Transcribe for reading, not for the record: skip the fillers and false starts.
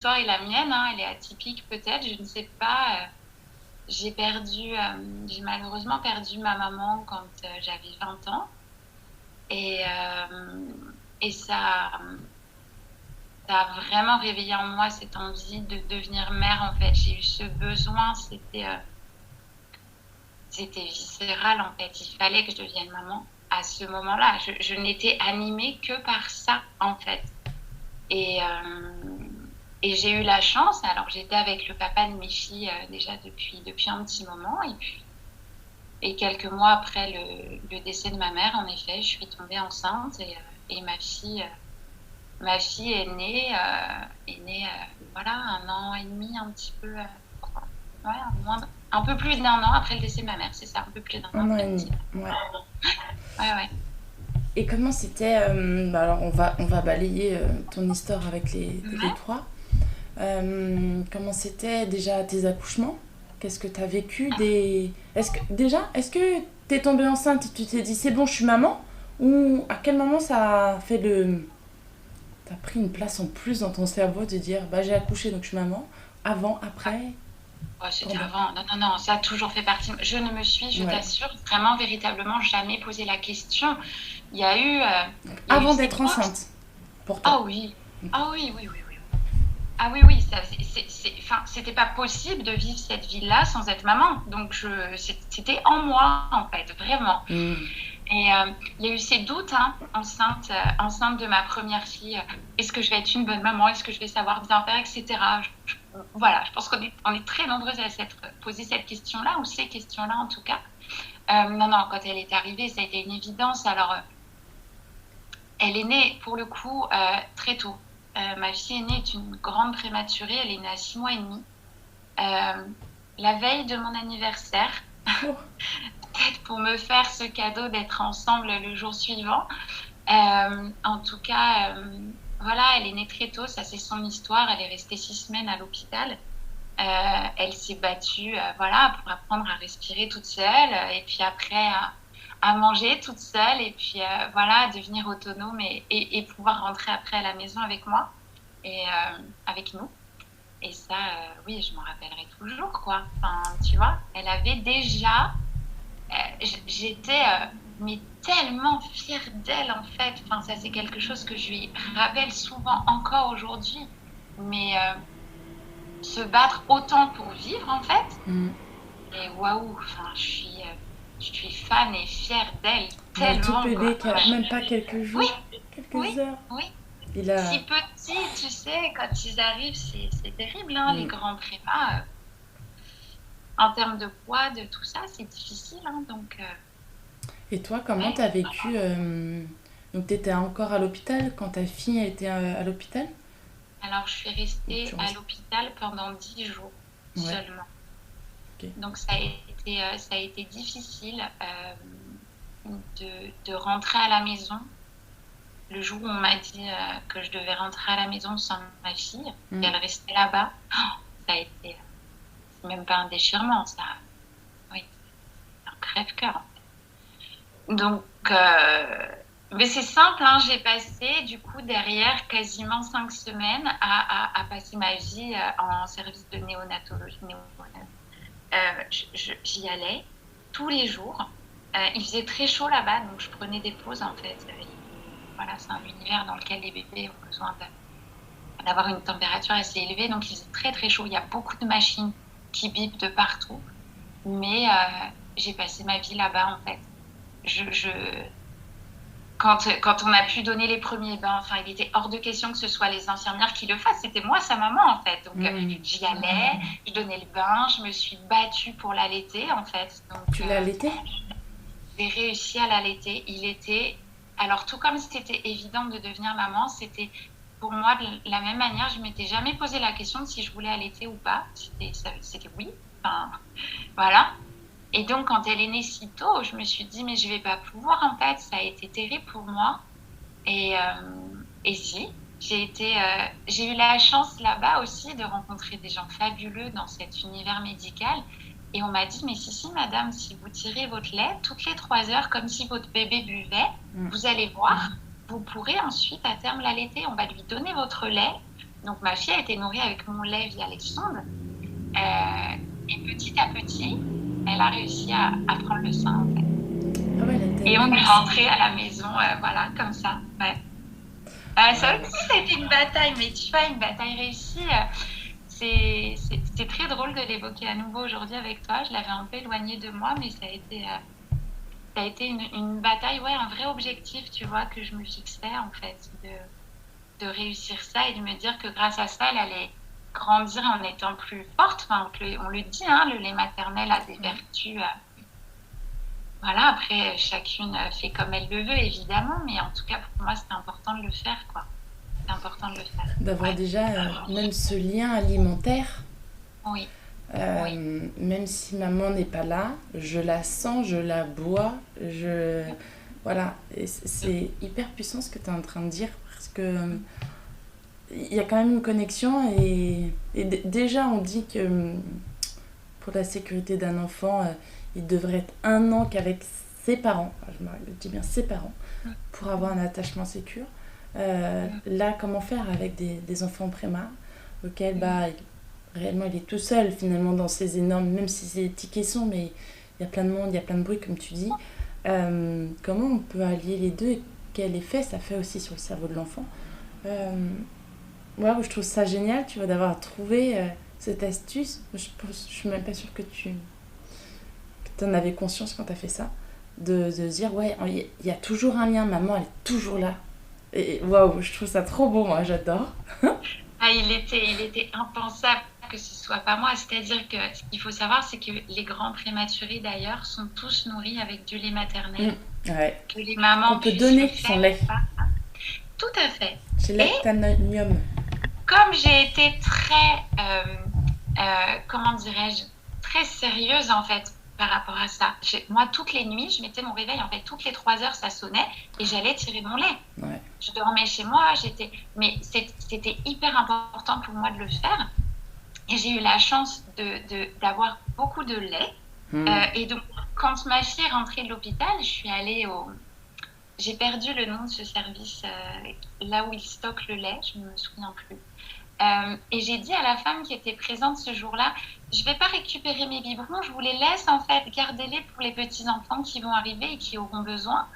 histoire est la mienne, hein, elle est atypique peut-être, je ne sais pas. J'ai malheureusement perdu ma maman quand j'avais 20 ans. Et, et ça a vraiment réveillé en moi cette envie de devenir mère, en fait. J'ai eu ce besoin, c'était viscéral, en fait. Il fallait que je devienne maman à ce moment-là. Je n'étais animée que par ça, en fait. Et, et j'ai eu la chance, alors j'étais avec le papa de mes filles déjà depuis un petit moment. Et quelques mois après le décès de ma mère, en effet, je suis tombée enceinte et ma fille est née voilà, 1 an et demi, un petit peu, je crois. Ouais, un peu plus d'un an après le décès de ma mère, c'est ça, un peu plus d'un an Un an après et le décès demi, de ouais. ma mère. Ouais, ouais. Et comment c'était alors on va balayer ton histoire avec les Ouais. trois. Comment c'était déjà tes accouchements? Qu'est-ce que tu as vécu est-ce que t'es tombée enceinte et tu t'es dit c'est bon, je suis maman? Ou à quel moment ça a fait le. T'as pris une place en plus dans ton cerveau de dire bah j'ai accouché donc je suis maman? Avant, après, Ouais, c'était pendant? avant. Non, non, non, ça a toujours fait partie. Je ne me suis, je Ouais. t'assure, vraiment, véritablement jamais posé la question. Il y a eu, euh, il y a eu Avant ces d'être doutes. enceinte, pour toi. Ah oui, ah oui, oui, oui, oui. Ah oui, oui, enfin, c'était pas possible de vivre cette vie-là sans être maman. Donc, c'était en moi, en fait, vraiment. Mm. Et il y a eu ces doutes, hein, enceinte de ma première fille. Est-ce que je vais être une bonne maman? Est-ce que je vais savoir bien faire, etc. Voilà, je pense qu'on est très nombreuses à s'être posé cette question-là, ou ces questions-là en tout cas. Non, non, quand elle est arrivée, ça a été une évidence. Alors, elle est née, pour le coup, très tôt. Ma fille aînée est une grande prématurée, elle est née à 6 mois et demi. Euh, la veille de mon anniversaire, Oh. peut-être pour me faire ce cadeau d'être ensemble le jour suivant. En tout cas, voilà, elle est née très tôt, ça c'est son histoire. Elle est restée 6 semaines à l'hôpital. Elle s'est battue, voilà, pour apprendre à respirer toute seule, et puis après à manger toute seule, et puis voilà, à devenir autonome et pouvoir rentrer après à la maison avec moi et avec nous. Et ça, oui, je m'en rappellerai toujours, quoi. Enfin, tu vois, elle avait déjà, j'étais mais tellement fière d'elle, en fait. Enfin, ça, c'est quelque chose que je lui rappelle souvent encore aujourd'hui. Mais se battre autant pour vivre, en fait. Mm. Et waouh, enfin, je suis fan et fière d'elle Le tout tellement, quoi. bébé qui a même pas quelques Oui, jours, quelques oui, heures. oui. Il a. Si petit, tu sais, quand ils arrivent, c'est terrible, hein, les Mm. grands prépas. En termes de poids, de tout ça, c'est difficile, hein, donc, Et toi, comment ouais. t'as vécu Donc t'étais encore à l'hôpital quand ta fille était à l'hôpital? Alors, je suis Ou tu restée à restes. l'hôpital pendant 10 jours Ouais, seulement. ok. Donc, ça a été difficile de rentrer à la maison le jour où on m'a dit que je devais rentrer à la maison sans ma fille, Mm. qu'elle restait là-bas. Oh, ça a été, c'est même pas un déchirement, ça. Oui, c'est un crève-cœur. Donc, mais c'est simple, hein, j'ai passé du coup derrière quasiment 5 semaines à passer ma vie en service de néonatologie. J'y allais tous les jours. Il faisait très chaud là-bas, donc je prenais des pauses en fait. Voilà, c'est un univers dans lequel les bébés ont besoin d'avoir une température assez élevée, donc il faisait très très chaud. Il y a beaucoup de machines qui bipent de partout, mais j'ai passé ma vie là-bas en fait. Je, je, quand on a pu donner les premiers bains, enfin, il était hors de question que ce soit les infirmières qui le fassent. C'était moi, sa maman, en fait. Donc, Mm. j'y allais, je donnais le bain, je me suis battue pour l'allaiter, en fait. Donc, Tu l'as allaité? j'ai réussi à l'allaiter. Il était, alors, tout comme c'était évident de devenir maman, c'était pour moi de la même manière. Je m'étais jamais posé la question de si je voulais allaiter ou pas. C'était oui. Enfin, voilà. Et donc, quand elle est née si tôt, je me suis dit, mais je vais pas pouvoir, en fait. Ça a été terrible pour moi. Et si, j'ai eu la chance là-bas aussi de rencontrer des gens fabuleux dans cet univers médical. Et on m'a dit, mais si, madame, si vous tirez votre lait toutes les 3 heures, comme si votre bébé buvait, Mm. vous allez voir, vous pourrez ensuite à terme l'allaiter. On va lui donner votre lait. Donc ma fille a été nourrie avec mon lait via les sondes. Et petit à petit, elle a réussi à prendre le sein, en fait. Ah ouais, elle était Et on est mince. rentré à la maison, voilà, comme ça. Ouais. Ça aussi, ça a été une bataille, mais tu vois, une bataille réussie. C'est très drôle de l'évoquer à nouveau aujourd'hui avec toi. Je l'avais un peu éloigné de moi, mais ça a été une bataille, ouais, un vrai objectif, tu vois, que je me fixais, en fait, de réussir ça et de me dire que grâce à ça, elle allait grandir en étant plus forte. Enfin, on le dit, hein, le lait maternel a des vertus. Voilà, après, chacune fait comme elle le veut, évidemment, mais en tout cas, pour moi, c'est important de le faire, quoi. C'est important de le faire. D'avoir Ouais. déjà même ce lien alimentaire. Oui, Même si maman n'est pas là, je la sens, je la bois, voilà. Et c'est hyper puissant ce que tu es en train de dire parce que il y a quand même une connexion déjà on dit que pour la sécurité d'un enfant, il devrait être 1 an qu'avec ses parents, enfin, je dis bien ses parents, pour avoir un attachement sécure. Là, comment faire avec des enfants préma auxquels réellement il est tout seul finalement dans ces énormes, même si c'est des petits caissons, mais il y a plein de monde, il y a plein de bruit comme tu dis. Comment on peut allier les deux et quel effet ça fait aussi sur le cerveau de l'enfant. Moi, je trouve ça génial, tu vois, d'avoir trouvé cette astuce. Je suis même pas sûre que tu en avais conscience quand tu as fait ça, de dire, ouais, il y a toujours un lien, maman, elle est toujours là. Et waouh, je trouve ça trop beau, moi, j'adore. il était impensable que ce soit pas moi. C'est-à-dire que ce qu'il faut savoir, c'est que les grands prématurés, d'ailleurs, sont tous nourris avec du lait maternel. Ouais. Que les mamans On peut donner son lait. Tout à fait. Chez Lactanonium. Comme j'ai été très, comment dirais-je, très sérieuse en fait par rapport à ça. Moi, toutes les nuits, je mettais mon réveil, en fait, toutes les 3 heures, ça sonnait et j'allais tirer mon lait. Ouais. Je dormais chez moi, mais c'était hyper important pour moi de le faire. Et j'ai eu la chance d'avoir beaucoup de lait. Et donc, quand ma fille est rentrée de l'hôpital, je suis allée J'ai perdu le nom de ce service, là où ils stockent le lait, je ne me souviens plus. Et j'ai dit à la femme qui était présente ce jour-là, je ne vais pas récupérer mes biberons, je vous les laisse en fait, gardez-les pour les petits-enfants qui vont arriver et qui auront besoin.